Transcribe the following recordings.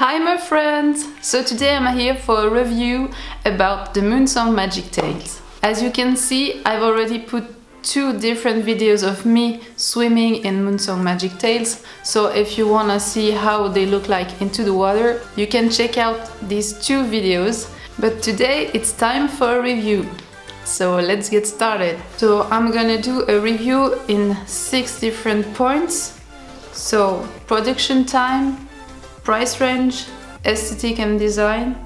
Hi my friends! So today I'm here for a review about the Moonsong magic tails. As you can see, I've already put two different videos of me swimming in Moonsong magic tails, so if you wanna see how they look like into the water, you can check out these two videos. But today it's time for a review. So let's get started. So I'm gonna do a review in 6 different points. So production time, price range, aesthetic and design,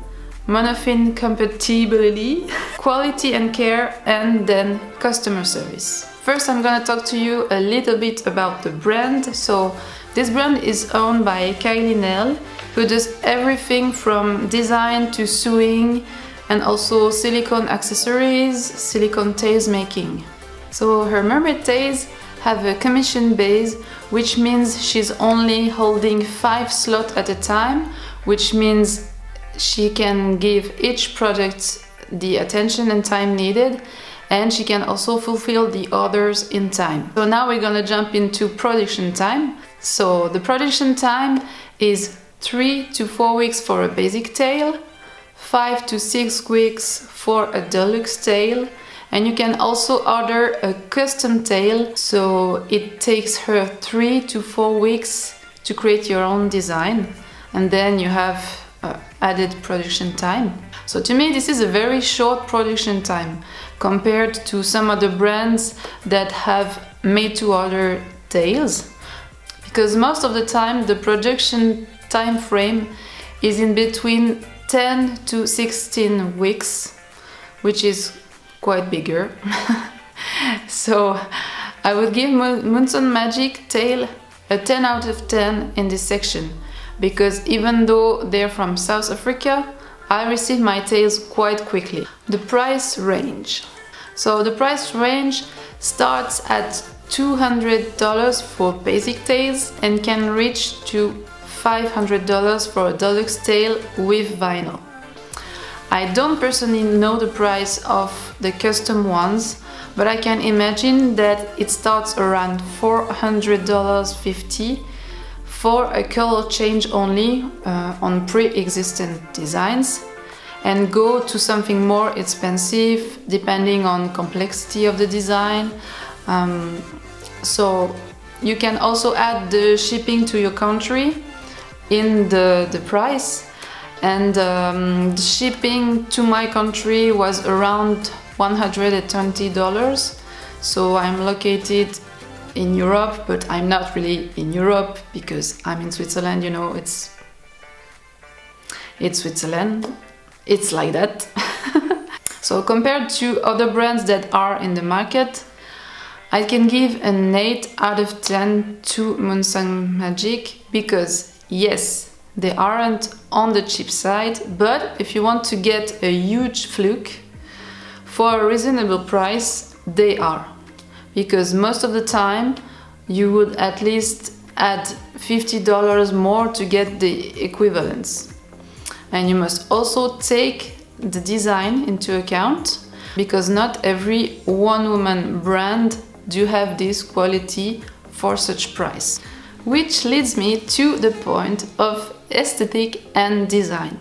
Monofin compatibility, quality and care, and then customer service. First, I'm gonna talk to you a little bit about the brand. So this brand is owned by Kylie, who does everything from design to sewing and also silicone accessories, silicone tails making. So her mermaid tails have a commission base, which means she's only holding 5 slots at a time, which means she can give each product the attention and time needed, and she can also fulfill the orders in time. So now we're gonna jump into production time. So the production time is 3 to 4 weeks for a basic tail, 5 to 6 weeks for a deluxe tail, and you can also order a custom tail, so it takes her 3 to 4 weeks to create your own design, and then you have added production time. So to me this is a very short production time compared to some other brands that have made to order tails, because most of the time the production time frame is in between 10 to 16 weeks, which is quite bigger. So I would give Moonsong Magic Tail a 10 out of 10 in this section, because even though they're from South Africa, I receive my tails quite quickly. The price range. So the price range starts at $200 for basic tails and can reach to $500 for a deluxe tail with vinyl. I don't personally know the price of the custom ones, but I can imagine that it starts around $400.50 for a color change only on pre-existing designs, and go to something more expensive depending on complexity of the design. So you can also add the shipping to your country in the price. And the shipping to my country was around $120. So I'm located in Europe, but I'm not really in Europe because I'm in Switzerland, you know, it's Switzerland. It's like that. So compared to other brands that are in the market, I can give an 8 out of 10 to Moonsong Magic, because yes, they aren't on the cheap side, but if you want to get a huge fluke for a reasonable price, they are. Because most of the time you would at least add $50 more to get the equivalence. And you must also take the design into account, because not every one-woman brand do have this quality for such price. Which leads me to the point of aesthetic and design.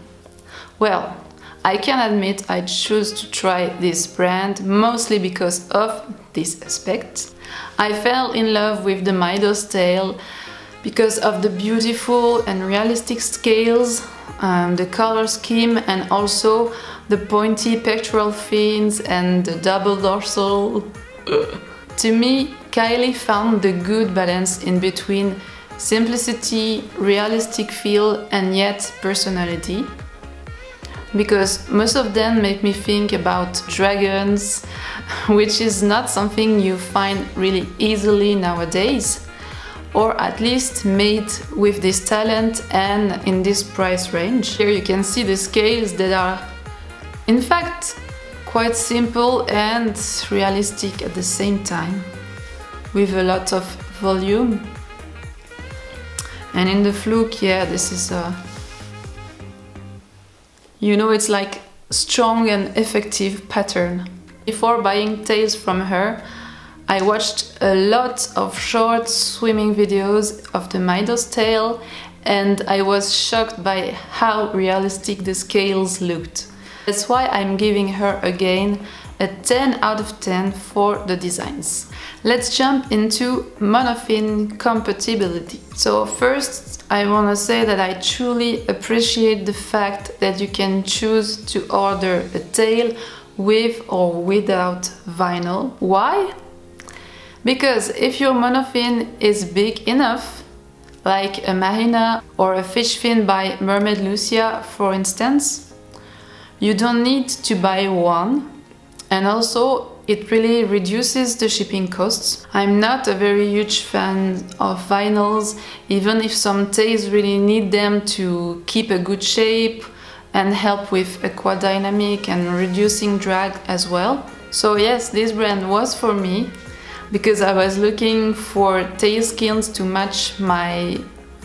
Well, I can admit I choose to try this brand mostly because of this aspect. I fell in love with the Midas tail because of the beautiful and realistic scales, the color scheme, and also the pointy pectoral fins and the double dorsal. To me, Kylie found the good balance in between simplicity, realistic feel, and yet personality, because most of them make me think about dragons, which is not something you find really easily nowadays, or at least made with this talent and in this price range. Here you can see the scales that are in fact quite simple and realistic at the same time, with a lot of volume. And in the fluke, yeah, this is you know, it's like strong and effective pattern. Before buying tails from her, I watched a lot of short swimming videos of the Midas tail and I was shocked by how realistic the scales looked. That's why I'm giving her again a 10 out of 10 for the designs. Let's jump into Monofin compatibility. So first, I want to say that I truly appreciate the fact that you can choose to order a tail with or without vinyl. Why? Because if your monofin is big enough, like a marina or a fish fin by Mermaid Lucia, for instance, you don't need to buy one, and also it really reduces the shipping costs. I'm not a very huge fan of vinyls, even if some tails really need them to keep a good shape and help with aquadynamic and reducing drag as well. So yes, this brand was for me because I was looking for tail skins to match my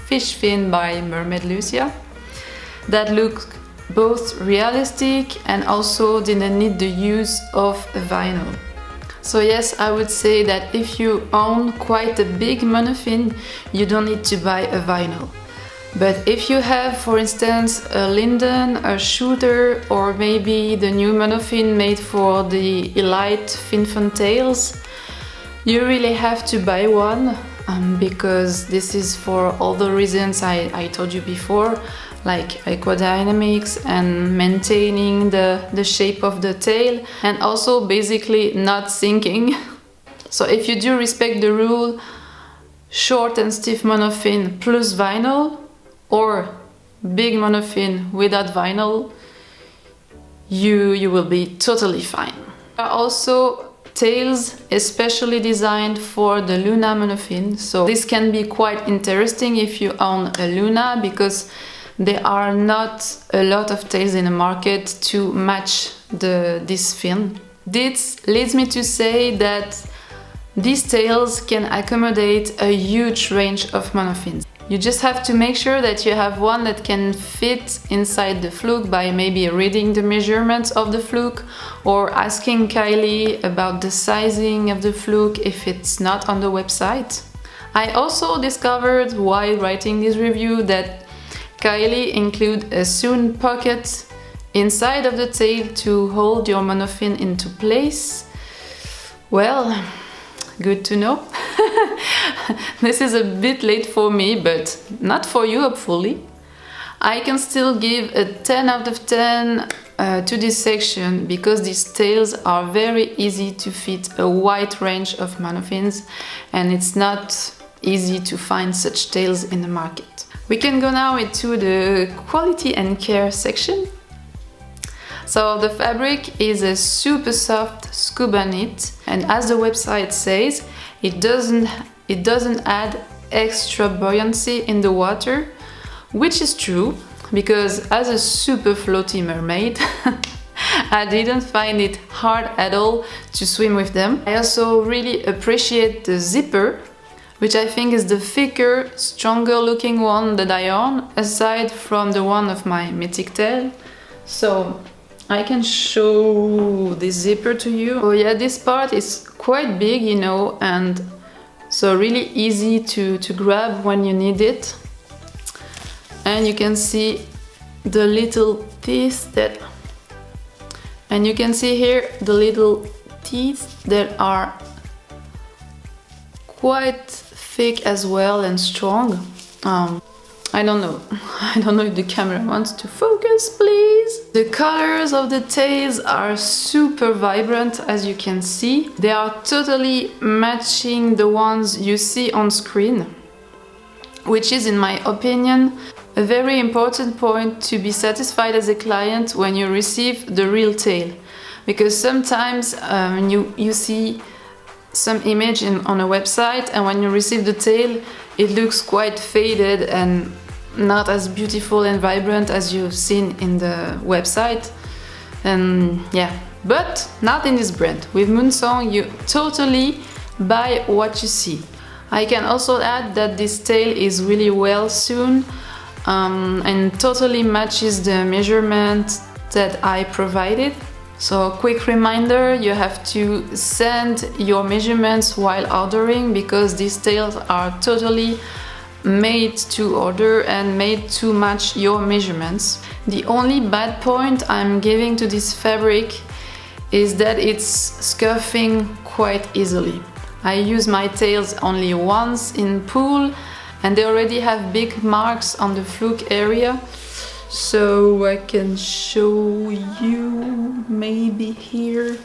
fish fin by Mermaid Lucia that looked both realistic and also didn't need the use of a vinyl. So yes, I would say that if you own quite a big monofin, you don't need to buy a vinyl. But if you have, for instance, a linden, a shooter, or maybe the new monofin made for the elite fin tails, you really have to buy one because this is for all the reasons I told you before, like aquadynamics and maintaining the shape of the tail, and also basically not sinking. So if you do respect the rule, short and stiff monofin plus vinyl, or big monofin without vinyl, you will be totally fine. There are also tails especially designed for the Luna monofin, so this can be quite interesting if you own a Luna, because there are not a lot of tails in the market to match this fin. This leads me to say that these tails can accommodate a huge range of monofins. You just have to make sure that you have one that can fit inside the fluke by maybe reading the measurements of the fluke or asking Kylie about the sizing of the fluke if it's not on the website. I also discovered while writing this review that Kylie includes a sewn pocket inside of the tail to hold your monofin into place. Well, good to know. This is a bit late for me, but not for you, hopefully. I can still give a 10 out of 10 to this section because these tails are very easy to fit a wide range of monofins, and it's not easy to find such tails in the market. We can go now into the quality and care section. So the fabric is a super soft scuba knit, and as the website says, it doesn't add extra buoyancy in the water, which is true, because as a super floaty mermaid, I didn't find it hard at all to swim with them. I also really appreciate the zipper, which I think is the thicker, stronger looking one that I own, aside from the one of my mythic tail. So I can show this zipper to you. Oh yeah, this part is quite big, you know, and so really easy to grab when you need it. And you can see the little teeth that, and you can see here the little teeth that are quite thick as well and strong. I don't know if the camera wants to focus, please. The colors of the tails are super vibrant, as you can see. They are totally matching the ones you see on screen, which is, in my opinion, a very important point to be satisfied as a client when you receive the real tail. Because sometimes you see some image on a website, and when you receive the tail, it looks quite faded and not as beautiful and vibrant as you've seen in the website. And yeah, but not in this brand. With Moonsong, you totally buy what you see. I can also add that this tail is really well sewn and totally matches the measurement that I provided. So quick reminder, you have to send your measurements while ordering, because these tails are totally made to order and made to match your measurements. The only bad point I'm giving to this fabric is that it's scuffing quite easily. I use my tails only once in pool and they already have big marks on the fluke area, so I can show you maybe here.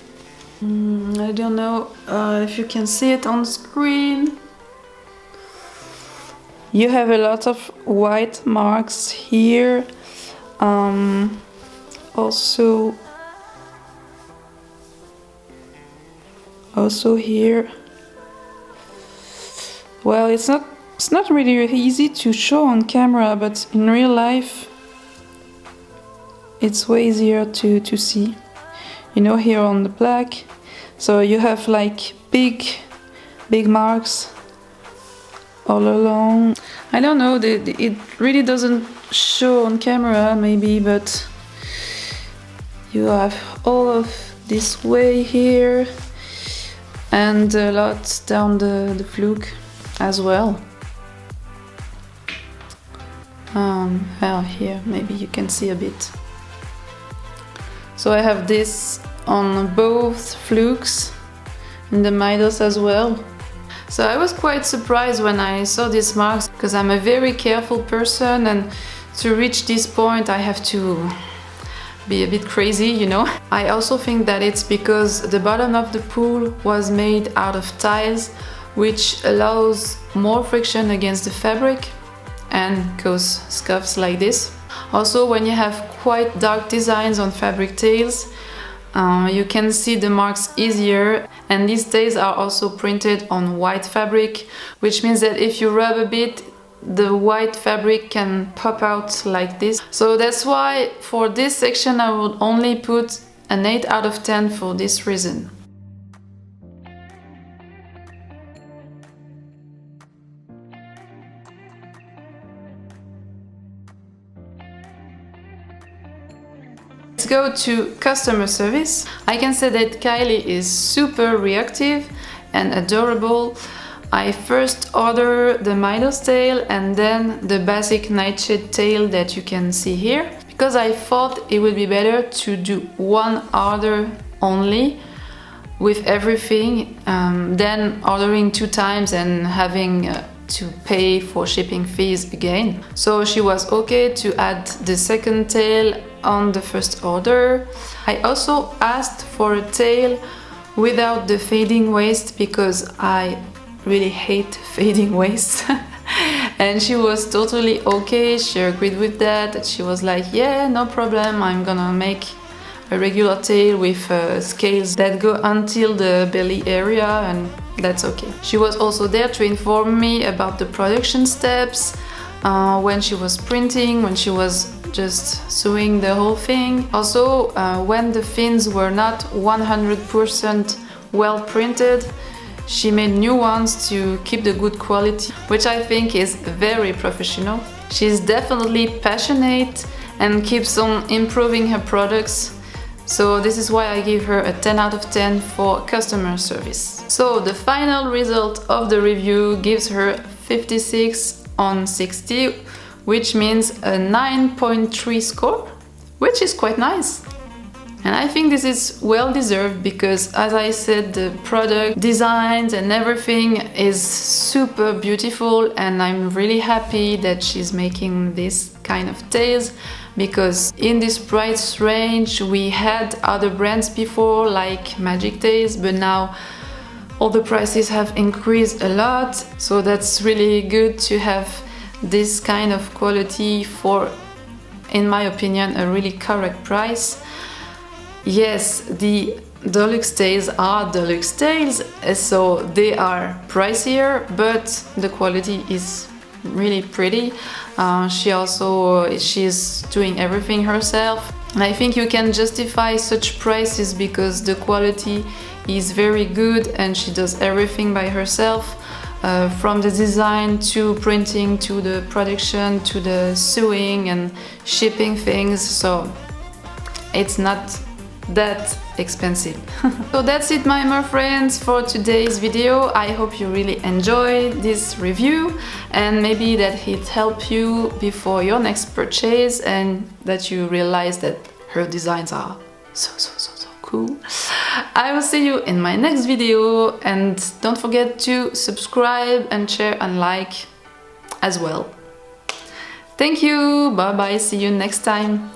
I don't know if you can see it on screen. You have a lot of white marks here. Also here. Well, it's not really easy to show on camera, but in real life it's way easier to see. You know, here on the black, so you have like big marks all along. I don't know, it really doesn't show on camera maybe, but you have all of this way here and a lot down the fluke as well. Well, here maybe you can see a bit. So I have this on both flukes and the middles as well. So I was quite surprised when I saw these marks, because I'm a very careful person, and to reach this point I have to be a bit crazy, you know. I also think that it's because the bottom of the pool was made out of tiles, which allows more friction against the fabric and cause scuffs like this. Also, when you have quite dark designs on fabric tails, you can see the marks easier, and these tails are also printed on white fabric, which means that if you rub a bit, the white fabric can pop out like this. So that's why for this section I would only put an 8 out of 10 for this reason. Let's go to customer service. I can say that Kylie is super reactive and adorable. I first ordered the Midas tail and then the basic nightshade tail that you can see here, because I thought it would be better to do one order only with everything than ordering 2 times and having to pay for shipping fees again. So she was okay to add the second tail on the first order. I also asked for a tail without the fading waist because I really hate fading waist. And she was totally okay, she agreed with that. She was like, yeah, no problem, I'm gonna make a regular tail with scales that go until the belly area, and that's okay. She was also there to inform me about the production steps, when she was printing, when she was just sewing the whole thing. Also, when the fins were not 100% well printed, she made new ones to keep the good quality, which I think is very professional. She's definitely passionate and keeps on improving her products. So this is why I give her a 10 out of 10 for customer service. So the final result of the review gives her 56 on 60, which means a 9.3 score, which is quite nice. And I think this is well deserved because, as I said, the product designs and everything is super beautiful, and I'm really happy that she's making this kind of tails, because in this price range we had other brands before like Magic Tails, but now all the prices have increased a lot, so that's really good to have this kind of quality for, in my opinion, a really correct price. Yes, the deluxe tails are deluxe tails, so they are pricier, but the quality is really pretty. She's doing everything herself, and I think you can justify such prices because the quality is very good and she does everything by herself, from the design to printing to the production to the sewing and shipping things. So it's not that expensive. So that's it, my mer friends, for today's video. I hope you really enjoyed this review and maybe that it helped you before your next purchase and that you realize that her designs are so cool. I will see you in my next video, and don't forget to subscribe and share and like as well. Thank you, bye bye, see you next time.